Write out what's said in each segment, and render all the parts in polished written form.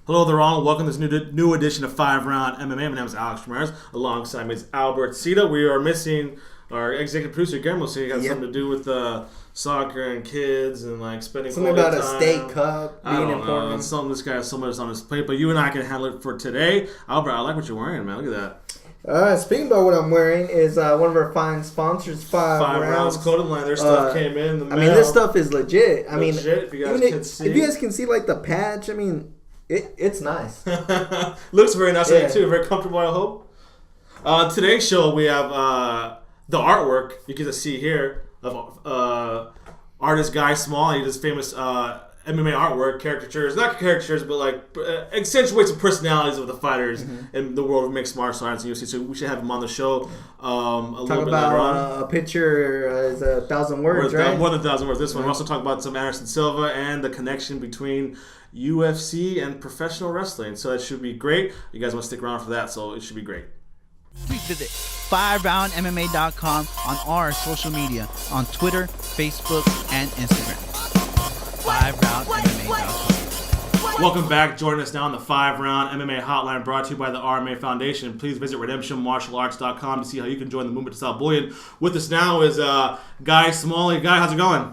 Hello there all, welcome to this new edition of 5-Round MMA. My name is Alex Ramirez, alongside me is Albert Cita. We are missing our executive producer, Guillermo, so you got something to do with soccer and kids and like spending something about time. A state cup being important. It's something this guy has so much on his plate, but you and I can handle it for today. Albert, I like what you're wearing, man. Look at that. Speaking about what I'm wearing is one of our fine sponsors, Five Rounds clothing line. Their stuff came in the mail. I mean, this stuff is legit. If you guys can see. If you guys can see like the patch, I mean, it's nice. Looks very nice on you too. Very comfortable, I hope. On today's show, we have the artwork you can see here of artist Guy Smalley. He does famous MMA artwork, caricatures, not caricatures, but like accentuates the personalities of the fighters in the world of mixed martial arts and UFC. So we should have him on the show a little bit later on. A picture is 1,000 words, right? More than 1,000 words. This one. We'll also talk about some Anderson Silva and the connection between UFC and professional wrestling. So it should be great. You guys want to stick around for that, so it should be great. Please visit FiveRoundMMA.com on our social media on Twitter, Facebook, and Instagram. FiveRoundMMA.com. Welcome back. Joining us now on the 5-Round MMA Hotline, brought to you by the RMA Foundation. Please visit RedemptionMartialArts.com to see how you can join the movement to stop bullying. With us now is Guy Smalley. Guy, how's it going?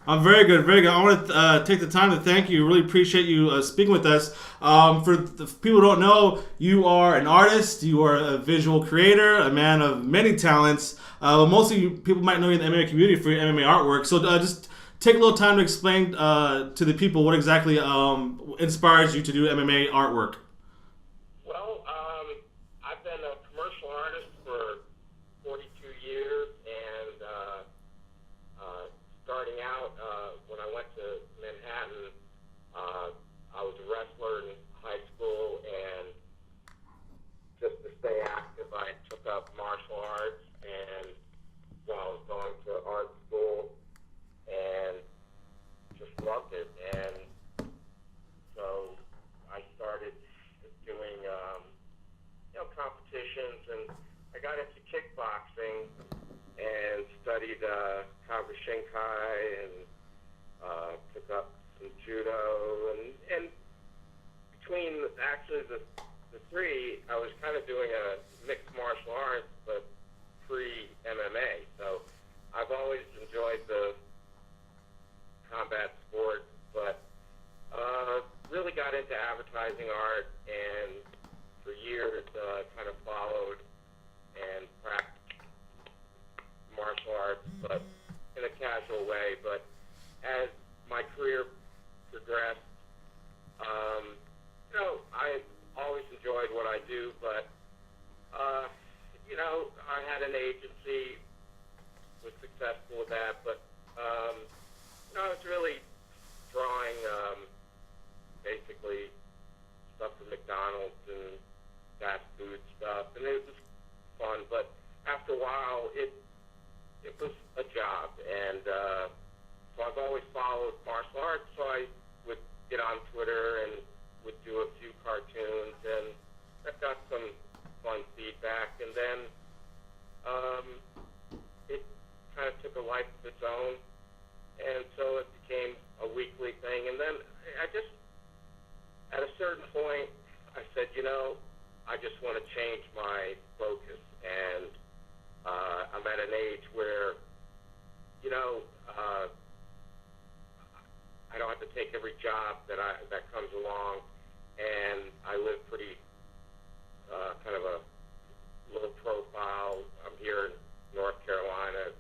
I'm very good, very good. I want to take the time to thank you. Really appreciate you speaking with us. For the people who don't know, you are an artist, you are a visual creator, a man of many talents. Mostly people might know you in the MMA community for your MMA artwork. So just take a little time to explain to the people what exactly inspires you to do MMA artwork. Well, I've been a commercial artist for 42 years, and starting out, when I went to Manhattan, I was a wrestler in high school, and just to stay active, I took up martial arts, and while I was going to art school, and just loved it. And so I started doing, competitions, and I got into kickboxing and studied Kawashinkai and took up some judo, and between actually the three, I was kind of doing a mixed martial arts, but pre-MMA. So I've always enjoyed the combat sports, but really got into advertising art, and for years kind of followed and practiced martial arts, but in a casual way. But as my career progressed, I always enjoyed what I do, but I had an agency, was successful with that, but I was really drawing basically stuff from McDonald's and fast food stuff, and it was fun, but after a while it was a job, and so I've always followed martial arts, so I would get on Twitter and would do a few cartoons, and that got some fun feedback, and then it kind of took a life of its own, and so it became a weekly thing, and then I just, at a certain point, I said, I just want to change my focus, and I'm at an age where, I don't have to take every job that comes along, and I live pretty kind of a low profile. I'm here in North Carolina.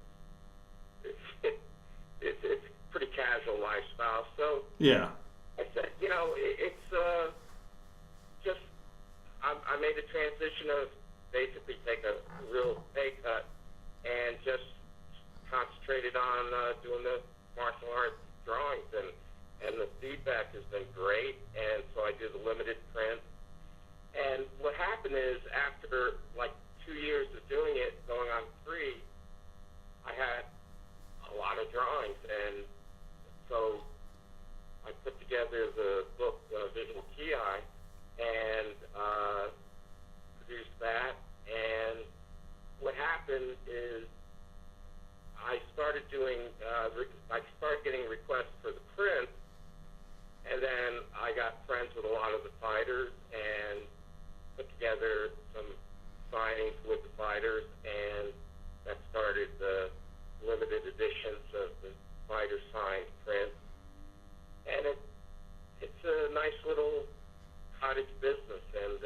It's a pretty casual lifestyle. So yeah, I said, it's just I made a transition of basically take a real pay cut and just concentrated on doing the martial arts drawings, and the feedback has been great, and so I did the limited print. And what happened is, after like 2 years of doing it, going on 3, I had a lot of drawings, and so I put together the book Visual Ki, and produced that. And what happened is I started doing, I started getting requests for the print, and then lot of the fighters and put together some signings with the fighters, and that started the limited editions of the fighter signed print. And it's a nice little cottage business, and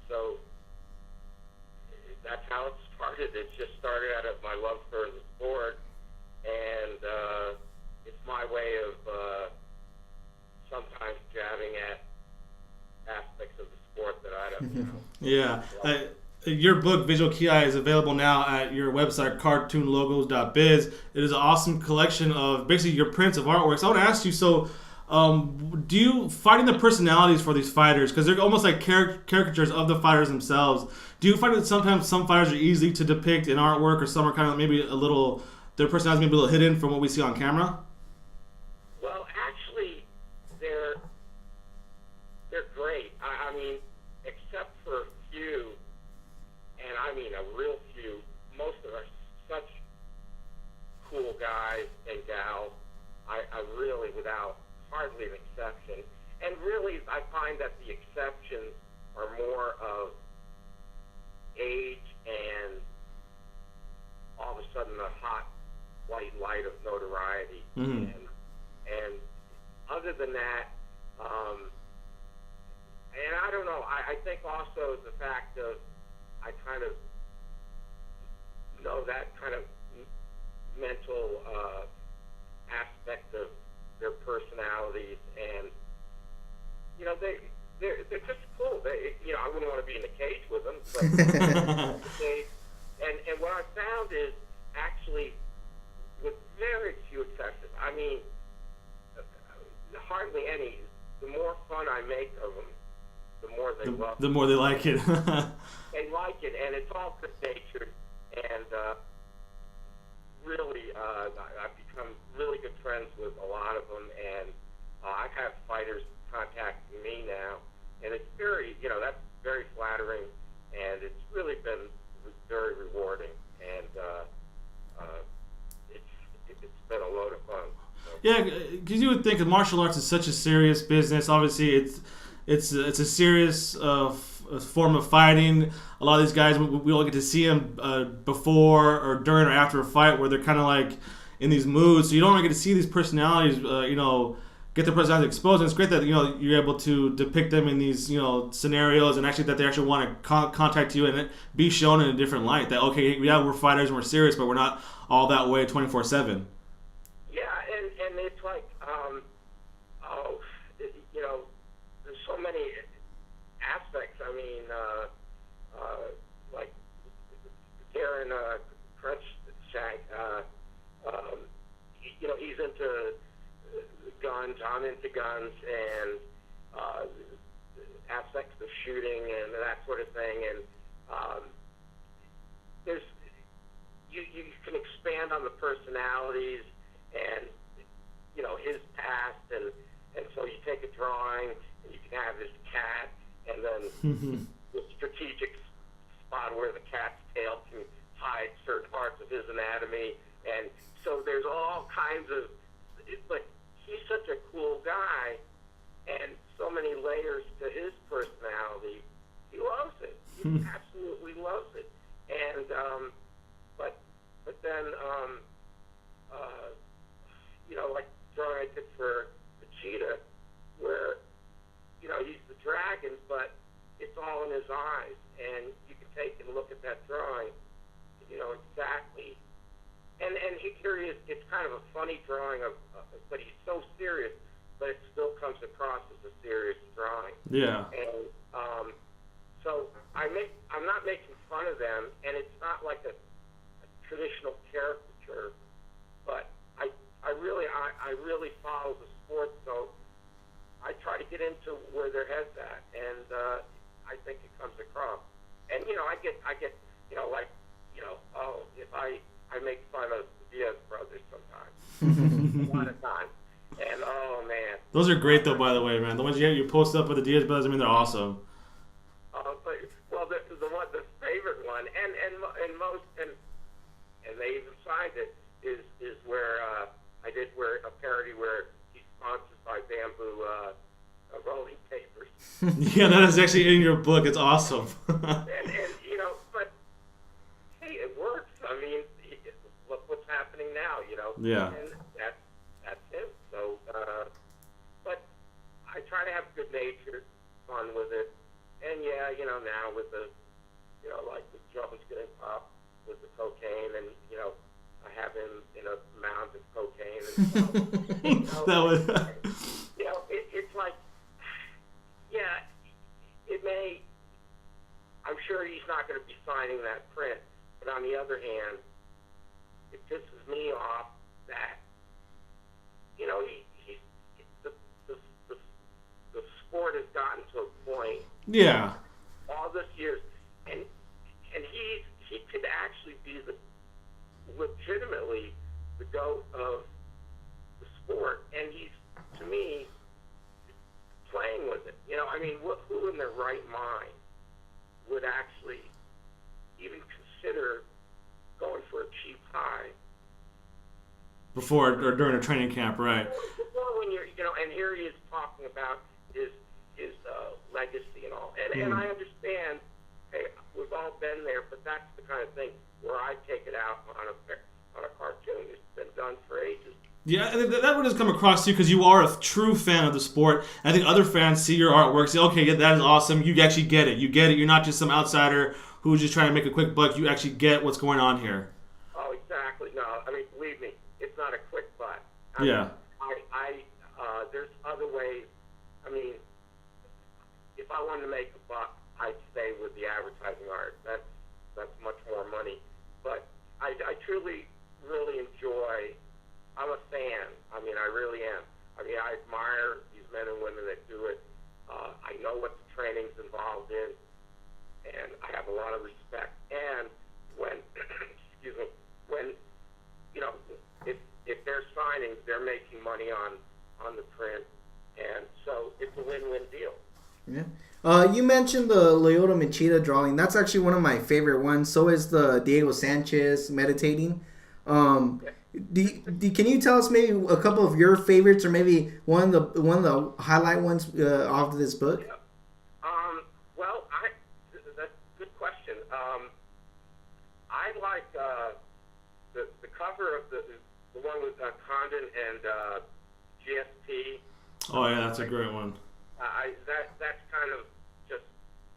so that's how it started. It just started out of my love for the sport, and it's my way of sometimes jabbing at aspects of the sport that I don't know. Yeah. Your book, Visual Key Eye, is available now at your website, cartoonlogos.biz. It is an awesome collection of basically your prints of artworks. I want to ask you, so do you, finding the personalities for these fighters, because they're almost like caricatures of the fighters themselves, do you find that sometimes some fighters are easy to depict in artwork, or some are kind of maybe a little, their personalities maybe a little hidden from what we see on camera? Well, actually, they're great. I mean, except for a few, and I mean a real few, most of them are such cool guys and gals. I really, without hardly an exception, and really I find that the exceptions are more of age and all of a sudden a hot white light of notoriety. Mm-hmm. And other than that, and I don't know, I think also the fact of I kind of know that kind of mental aspect of their personalities, and you know they're just cool. They, you know, I wouldn't want to be in a cage with them, but and what I found is actually, with very few exceptions, I mean hardly any, the more fun I make of them, the more they love it. The more they like it. They like it, and it's all good natured, and really, I've become really good friends with a lot of them, and I have fighters contacting me now, and it's very, you know, that's very flattering, and it's really been very rewarding, and it's been a load of fun. So. Yeah, because you would think that martial arts is such a serious business. Obviously, it's a serious form of fighting. A lot of these guys, we all get to see them before or during or after a fight, where they're kind of like in these moods. So you don't really get to see these personalities, you know, get their personalities exposed. And it's great that, you know, you're able to depict them in these, you know, scenarios, and actually that they actually want to contact you and be shown in a different light. That, okay, yeah, we're fighters and we're serious, but we're not all that way 24/7. Yeah, and it's like, you know, there's so many aspects. I mean, like Darren Crutchshank, you know, he's into guns, I'm into guns, and aspects of shooting and that sort of thing. And there's, you can expand on the personalities and, you know, his past, and so you take a drawing and you can have this cat, and then the strategic spot where the cat's tail can hide certain parts of his anatomy, and so there's all kinds of, but he's such a cool guy, and so many layers to his personality. He loves it. He absolutely loves it. And but then you know, like drawing I did for the cheetah, where, you know, he's the dragon, but it's all in his eyes, and you can take and look at that drawing, you know, exactly. And here he is, it's kind of a funny drawing of, but he's so serious, but it still comes across as a serious drawing. Yeah. And so I'm not making fun of them, and it's not like a traditional caricature, but I really follow the sport, so I try to get into where their head's at, and I think it comes across. And you know, I get, you know, like, you know, oh, if I make fun of the Diaz brothers sometimes, a lot of times, and oh man, Those are great though, by the way, man. The ones you post up with the Diaz brothers, I mean, they're awesome. But, well, the favorite one, and most, and they even signed it, is where I did a parody where he's sponsored by Bamboo Rolling Yeah, that is actually in your book. It's awesome. and you know, but hey, it works. I mean, look what's happening now. You know. Yeah. And that's it. So, but I try to have good natured fun with it. And yeah, you know, now with the, you know, like the drums getting popped with the cocaine, and you know, I have him in a mound of cocaine and stuff. You know, That was. you know, it's like, yeah, it may. I'm sure he's not going to be signing that print, but on the other hand, it pisses me off that, you know, the sport has gotten to a point. Yeah. All this years, and he could actually be legitimately the GOAT of the sport, and he's, to me, playing with it. You know, I mean, who in their right mind would actually even consider going for a cheap high Before or during a training camp, right? before, when you're, you know, and here he is talking about his legacy and all, and I understand. Hey, we've all been there, but that's the kind of thing where I take it out on a cartoon. It's been done for ages. Yeah, I think that would just come across to you because you are a true fan of the sport. I think other fans see your artwork, say, okay, yeah, that is awesome. You actually get it. You get it. You're not just some outsider who's just trying to make a quick buck. You actually get what's going on here. Oh, exactly. No, I mean, believe me, it's not a quick butt. Yeah. There's other ways. I mean, if I wanted to make a buck, I'd stay with the advertising art. That's much more money. But I truly, really enjoy. I'm a fan. I mean, I really am. I mean, I admire these men and women that do it. I know what the training's involved in, and I have a lot of respect. And when, excuse me, when, you know, if they're signing, they're making money on the print, and so it's a win-win deal. Yeah. You mentioned the Lyoto Machida drawing. That's actually one of my favorite ones. So is the Diego Sanchez meditating. Can you tell us maybe a couple of your favorites, or maybe one of the highlight ones off of this book? Yeah. Well, that's a good question. I like the cover of the one with Condon and GSP. Oh, yeah, that's a great one. That's kind of just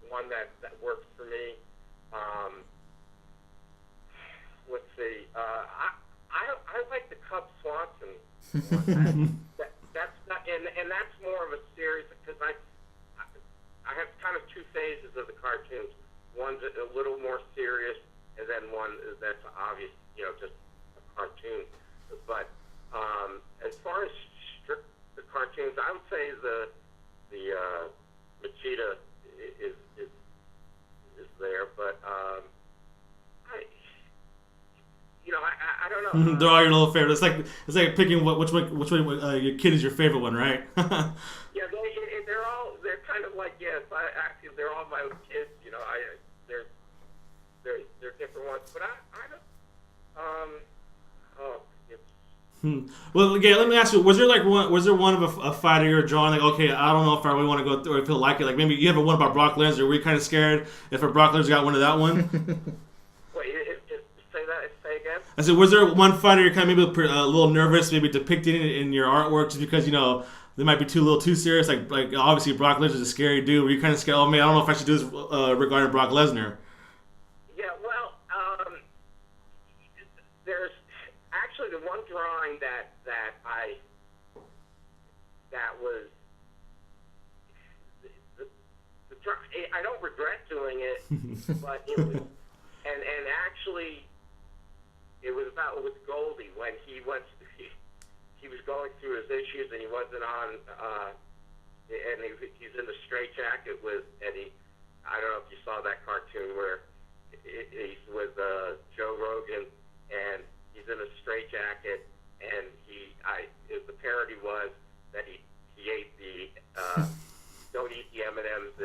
one that works for me. Let's see. I like the Cub Swanson one. That's not, and that's more of a series, because I have kind of two phases of the cartoons. One's a little more serious, and then one that's obvious, you know, just a cartoon. But as far as the cartoons, I would say the Machida is there, but I don't know. They're all your little favorites. It's like picking which one your kid is your favorite one, right? Yeah, they're kind of like, yes, actually they're all my kids. You know, they're different ones, but I don't. Well, again, let me ask you: was there one of a fighter you're drawing? Like, okay, I don't know if I really want to go through, or if he'll like it. Like, maybe you have one about Brock Lesnar. Were you kind of scared if a Brock Lesnar got one of that one? Wait, say again. I said, was there one fighter you're kind of maybe a little nervous, maybe depicting it in your artwork, just because, you know, they might be a little too serious? Like obviously Brock Lesnar's a scary dude. Were you kind of scared? Oh man, I don't know if I should do this regarding Brock Lesnar. Yeah, well, there's actually the one drawing that was I don't regret doing it, but it was, and actually it was with Goldie when he was going through his issues, and he wasn't on, and he's in the straitjacket with Eddie. I don't know if you saw that cartoon where he's with Joe Rogan, and he's in a straitjacket, and the parody was that he ate the don't eat the M&Ms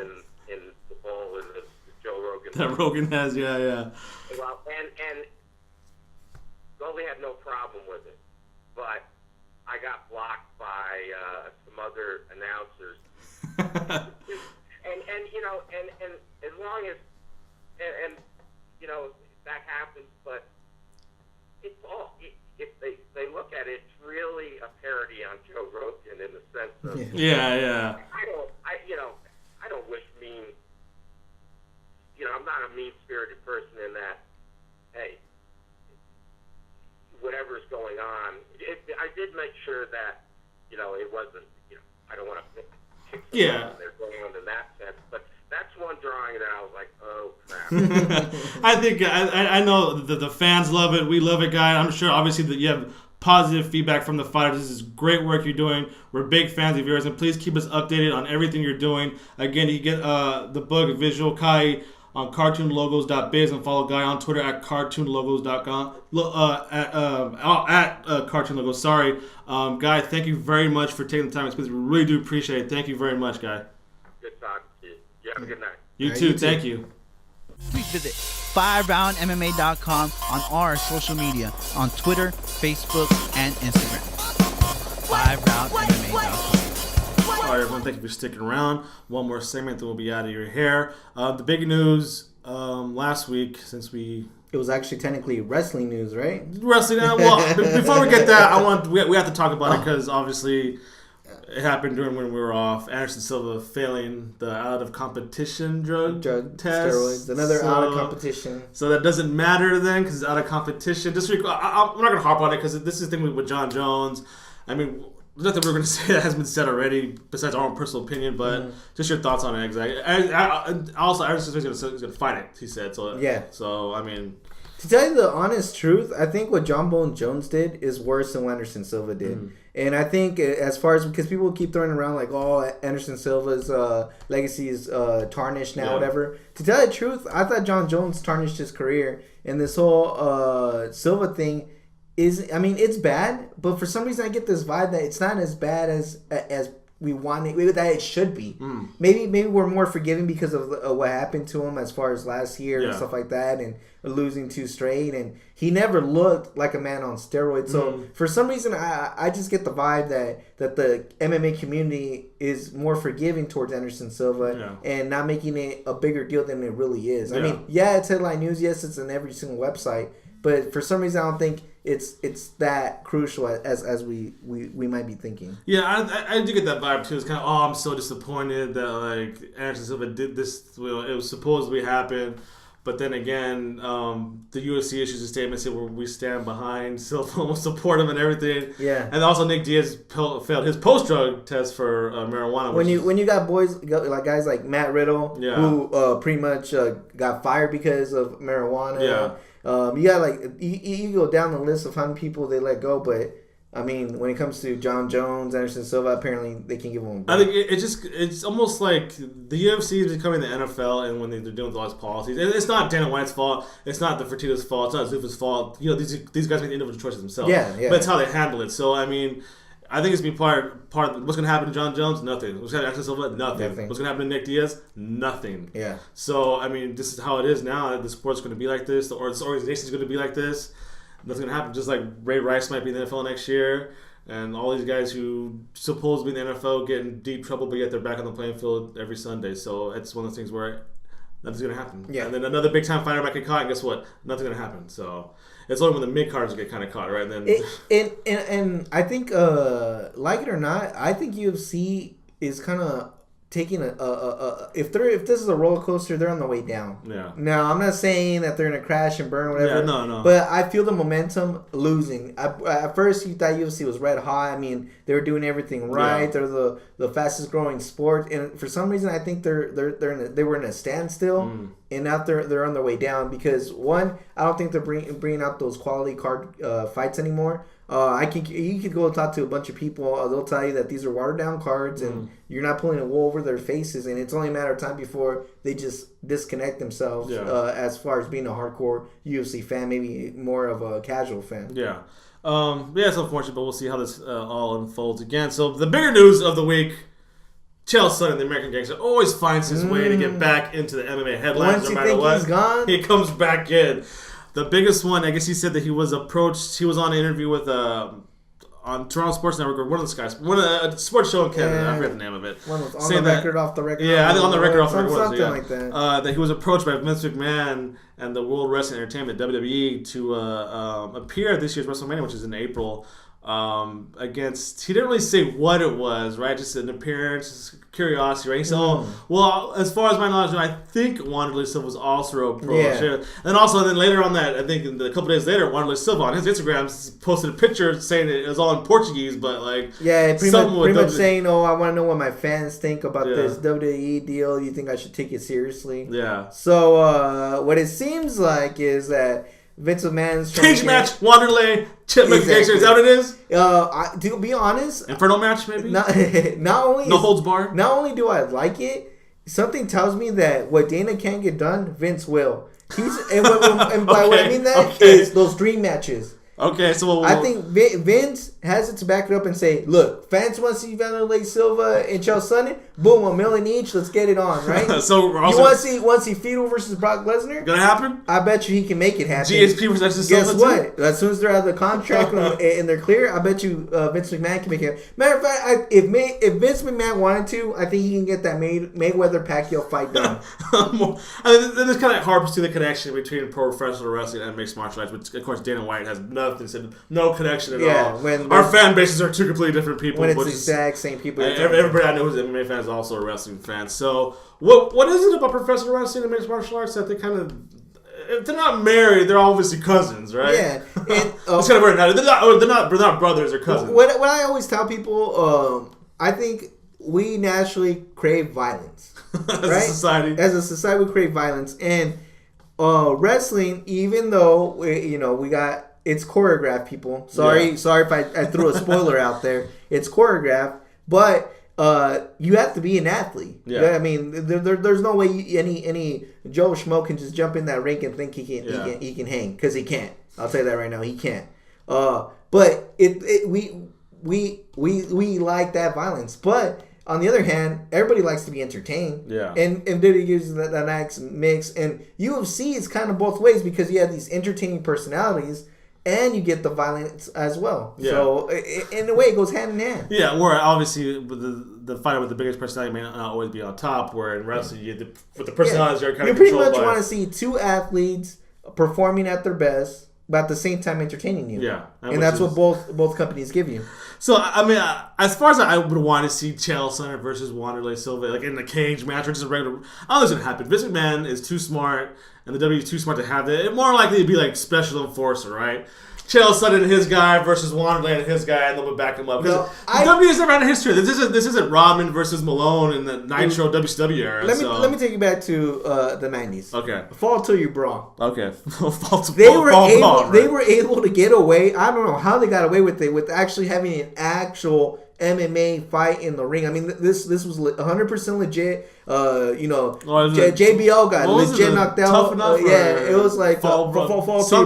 in the bowl in the Joe Rogan. That Rogan has, yeah. Well, and Goldie had no problem with it, but I got blocked by some other announcers. know, and as long as, and you know, that happens, but it's all, if they look at it, it's really a parody on Joe Rogan in the sense of, Yeah. I don't wish mean, I'm not a mean-spirited person in that, hey, whatever's going on, I did make sure that, it wasn't, I don't want to kick they're going on in that sense, but that's one drawing that I was like, oh, crap. I think, I know the fans love it. We love it, Guy. I'm sure, obviously, that you have positive feedback from the fighters. This is great work you're doing. We're big fans of yours, and please keep us updated on everything you're doing. Again, you get the book, Visual Kai, on cartoonlogos.biz, and follow Guy on Twitter at cartoonlogos.com. At cartoonlogos. Sorry. Guy, thank you very much for taking the time to speak. We really do appreciate it. Thank you very much, Guy. Good talking to you. You have a good night. You too. Thank you. Please visit FiveRoundMMA.com on our social media on Twitter, Facebook, and Instagram. FiveRoundMMA.com. All right, everyone, thank you for sticking around. One more segment, then we'll be out of your hair. The big news last week, since it was actually technically wrestling news, right? Wrestling. Well, before we get that, we have to talk about it because obviously it happened during when we were off. Anderson Silva failing the out of competition drug test. Steroids. Another out of competition. So that doesn't matter then because it's out of competition. We're not going to harp on it because this is the thing with John Jones. I mean, there's nothing we're going to say that has been said already besides our own personal opinion, but just your thoughts on it. Exactly. Also, Anderson Silva's going to fight it, he said. So, yeah. So, I mean, to tell you the honest truth, I think what John Bone Jones did is worse than what Anderson Silva did. And I think as far as, because people keep throwing around like, oh, Anderson Silva's legacy is tarnished now, whatever. To tell you the truth, I thought John Jones tarnished his career. And this whole Silva thing is, I mean, it's bad, but for some reason I get this vibe that it's not as bad as we want it, that it should be. Maybe we're more forgiving because of what happened to him as far as last year and stuff like that, and losing 2 straight, and he never looked like a man on steroids. So for some reason I just get the vibe that the MMA community is more forgiving towards Anderson Silva and not making it a bigger deal than it really is. I mean, it's headline news, yes, it's in every single website, but for some reason I don't think it's that crucial as we might be thinking. Yeah, I do get that vibe too. It's kind of, I'm so disappointed that like Anderson Silva did this. Well, it was supposedly happen, but then again, the UFC issues a statement saying we stand behind Silva, we'll support him and everything. Yeah, and also Nick Diaz failed his post-drug test for marijuana. When you got guys like Matt Riddle, who pretty much got fired because of marijuana. Yeah. You got like you go down the list of how many people they let go, but I mean, when it comes to John Jones, Anderson Silva, apparently they can give them. I think it's almost like the UFC is becoming the NFL, and when they're doing all these policies, it's not Dana White's fault, it's not the Fertitta's fault, it's not Zuffa's fault. These guys make the individual choices themselves. Yeah. But it's how they handle it. So I mean, I think it's been part of what's going to happen to John Jones. Nothing. What's going to happen to Silva? Nothing. What's going to happen to Nick Diaz? Nothing. Yeah. So I mean, this is how it is now. The sport's going to be like this. This organization is going to be like this. Nothing's going to happen. Just like Ray Rice might be in the NFL next year, and all these guys who supposedly in the NFL get in deep trouble, but yet they're back on the playing field every Sunday. So it's one of those things where nothing's going to happen. Yeah. And then another big time fighter might get caught, and guess what? Nothing's going to happen. So it's only when the mid carders get kind of caught, right? And then and I think, like it or not, I think UFC is kind of taking if this is a roller coaster, they're on the way down. Yeah. Now I'm not saying that they're gonna crash and burn, whatever. Yeah, no. But I feel the momentum losing. At first, you thought UFC was red hot. I mean, they were doing everything right. Yeah. They're the fastest growing sport, and for some reason, I think they were in a standstill, and now they're on their way down because one, I don't think they're bringing out those quality card fights anymore. You could go talk to a bunch of people. They'll tell you that these are watered down cards, and you're not pulling a wool over their faces. And it's only a matter of time before they just disconnect themselves. As far as being a hardcore UFC fan, maybe more of a casual fan. Yeah, it's unfortunate, but we'll see how this all unfolds again. So the bigger news of the week: Chael Sonnen, the American Gangster, always finds his way to get back into the MMA headlines. Once no matter what, he's gone, he comes back in. The biggest one, I guess he said that he was approached. He was on an interview with on on Toronto Sports Network or one of the Sky, a sports show in Canada. I forget the name of it. One was on the record, off the record. Yeah, I think on the record, off the record. Something like that. That he was approached by Vince McMahon and the World Wrestling Entertainment (WWE) to appear at this year's WrestleMania, which is in April. Against, he didn't really say what it was, right? Just an appearance, curiosity, right? He said, well, as far as my knowledge, I think Wanderlei Silva was also approached. Yeah. And also, then later on that, I think a couple days later, Wanderlei Silva on his Instagram posted a picture saying it was all in Portuguese, but like, pretty much saying, I want to know what my fans think about this WWE deal. You think I should take it seriously? Yeah. So, what it seems like is that Vince McMahon's cage match, Wanderlei, Chip McGregor. Is that what it is? To be honest, Inferno match, maybe. Not only no holds bar. Not only do I like it, something tells me that what Dana can't get done, Vince will. And by what I mean that is those dream matches. Okay, so I think Vince has it to back it up and say, look, fans want to see Wanderlei Silva and Chael Sonnen. Boom, $1 million each. Let's get it on, right? So you want to see Fedor versus Brock Lesnar? Gonna happen? I bet you he can make it happen. GSP versus Silva. Guess what? Too? As soon as they're out of the contract and they're clear, I bet you Vince McMahon can make it happen. Matter of fact, if Vince McMahon wanted to, I think he can get that Mayweather-Pacquiao fight done. There's kind of hard to see the connection between pro professional wrestling and mixed martial arts, which of course Dana White has said no connection at all. When our fan bases are two completely different people. When it's the exact same people. Everybody I know who's an MMA fan is also a wrestling fan. So what is it about professional wrestling and mixed martial arts that they kind of, if they're not married, they're obviously cousins, right? Yeah, and it's kind of weird. They're not brothers or cousins. What I always tell people, I think we naturally crave violence, as right? As a society, we crave violence, and wrestling, even though we got. It's choreographed, people. Sorry if I threw a spoiler out there. It's choreographed, but you have to be an athlete. Yeah. I mean, there's no way any Joe Schmo can just jump in that rink and think he can hang, because he can't. I'll tell you that right now, he can't. But we like that violence, but. On the other hand, everybody likes to be entertained. Yeah. And WWE uses that nice mix. And UFC is kind of both ways, because you have these entertaining personalities and you get the violence as well. Yeah. So, in a way, it goes hand in hand. Yeah, where obviously with the fighter with the biggest personality may not always be on top, where in wrestling, with the personalities are kind of pretty much want to see two athletes performing at their best, but at the same time entertaining you. Yeah. And that's what both companies give you. So, I mean, as far as I would want to see Chael Sonnen versus Wanderlei Silva, like in the cage match or just a regular, I don't know if it's going to happen. Vince McMahon is too smart, and the WWE is too smart to have that. It's more likely to be like special enforcer, right? Chael Sonnen and his guy versus Wanderlei and his guy, and they'll back him up. No, WWE has never had a history. This isn't Rodman versus Malone in the Nitro WCW era. Let me take you back to the 90s. Okay. Fall Till You Brawl. Okay. They were able to get away. I don't know how they got away with it, with actually having an actual MMA fight in the ring. I mean, this was 100% legit. JBL got legit knocked out. Tough enough? It was like Fall Till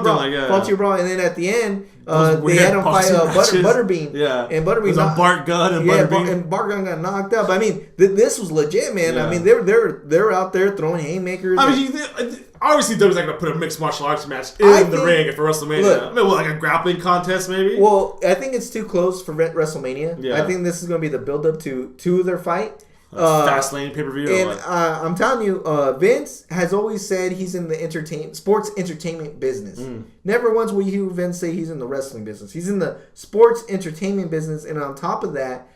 You Brawl. And then at the end, they had him fight Butterbean. Yeah. And Butterbean. It was a Bart Gunn and Butterbean. And Bart Gunn got knocked out. But I mean, this was legit, man. Yeah. I mean, they're out there throwing haymakers. I mean, obviously, WWE's not going to put a mixed martial arts match in the ring for WrestleMania. Look, like a grappling contest, maybe? Well, I think it's too close for WrestleMania. Yeah. I think this is going to be the build-up to their fight. Fastlane pay-per-view. And I'm telling you, Vince has always said he's in the sports entertainment business. Never once will you hear Vince say he's in the wrestling business. He's in the sports entertainment business, and on top of that,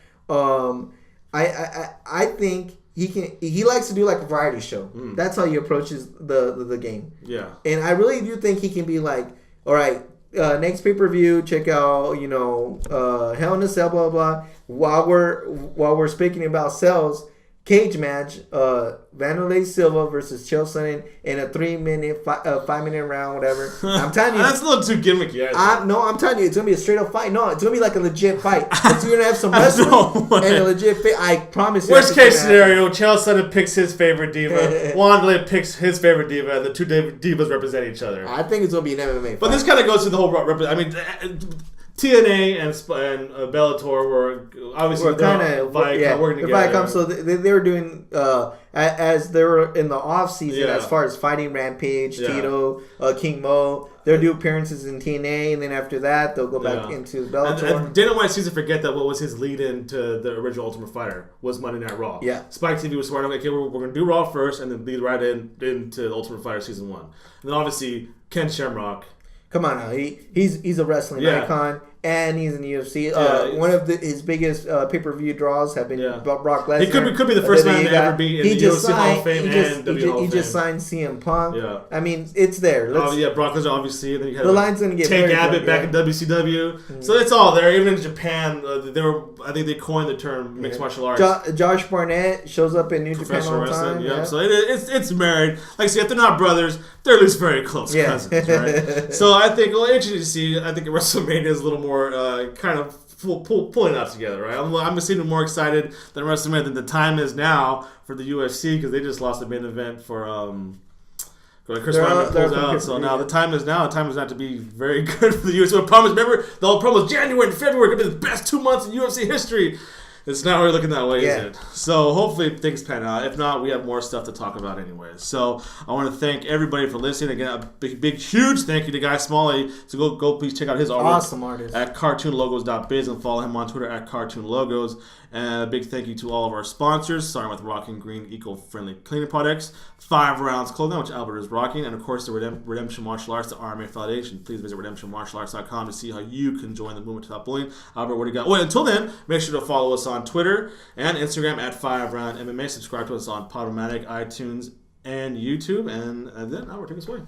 I think he likes to do like a variety show. That's how he approaches the game. Yeah. And I really do think he can be like, all right, next pay-per-view, check out, Hell in a Cell, blah, blah. While we're speaking about cells, cage match, Wanderlei Silva versus Chael Sonnen in a 3-minute, 5-minute round, whatever. I'm telling you. That's a little too gimmicky. I'm telling you, it's going to be a straight up fight. No, it's going to be like a legit fight. It's going to have some wrestling and a legit fight. I promise you. Worst case scenario, Chael Sonnen picks his favorite diva. Wanderlei picks his favorite diva, and the two divas represent each other. I think it's going to be an MMA fight. But this kind of goes to the whole... TNA and Bellator were obviously kind of working together. So they were doing as they're in the off season, Yeah. as far as fighting Rampage, Yeah. Tito, King Mo, they'll do appearances in TNA, and then after that they'll go back into Bellator. And Dana White seems to forget that what was his lead-in to the original Ultimate Fighter was Monday Night Raw. Yeah. Spike TV was smart. Okay, we're going to do Raw first, and then lead right into the Ultimate Fighter Season 1. And then obviously Ken Shamrock. Come on now, he's a wrestling icon, and he's in the UFC. One of his biggest pay-per-view draws have been Brock Lesnar. He could be the first man to ever be in the UFC Hall of Fame and WWE Hall of Fame. He just signed CM Punk. Yeah. I mean, it's there. Brock Lesnar obviously. And then you had the line's going to get Tank Abbott back in WCW. Mm-hmm. So it's all there. Even in Japan, I think they coined the term mixed martial arts. Josh Barnett shows up in New Japan all the time. Yeah. So it's married. Like I said, if they're not brothers, they're at least very close cousins, right? So I think, interesting to see. I think WrestleMania is a little more kind of pulling it out together, right? I'm just even more excited than WrestleMania than the time is now for the UFC because they just lost the main event for Chris Weidman pulls out. So now the time is now. The time is not to be very good for the UFC. The problem is, remember, the whole problem is January and February could be the best 2 months in UFC history. It's not really looking that way, is it? So hopefully things pan out. If not, we have more stuff to talk about anyways. So I want to thank everybody for listening. Again, a big, huge thank you to Guy Smalley. So go please check out his artwork. Awesome artist. At cartoonlogos.biz and follow him on Twitter at cartoonlogos. And a big thank you to all of our sponsors, starting with Rocking Green eco-friendly cleaning products, 5 Rounds Clothing, which Albert is rocking, and of course the Redemption Martial Arts, the RMA Foundation. Please visit redemptionmartialarts.com to see how you can join the movement to stop bullying. Albert, what do you got? Well, until then, make sure to follow us on Twitter and Instagram at FiveRoundMMA. Subscribe to us on Podomatic, iTunes, and YouTube. And then Albert, take us away.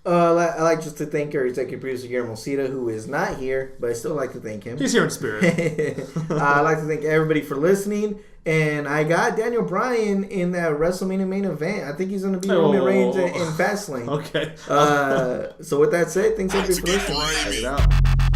I'd like just to thank our executive producer, Guillermo Cita, who is not here, but I still like to thank him. He's here in spirit. I'd like to thank everybody for listening. And I got Daniel Bryan in that WrestleMania main event. I think he's going to be Roman Reigns in Fastlane. Okay. So with that said, thanks everybody for listening. Check it out.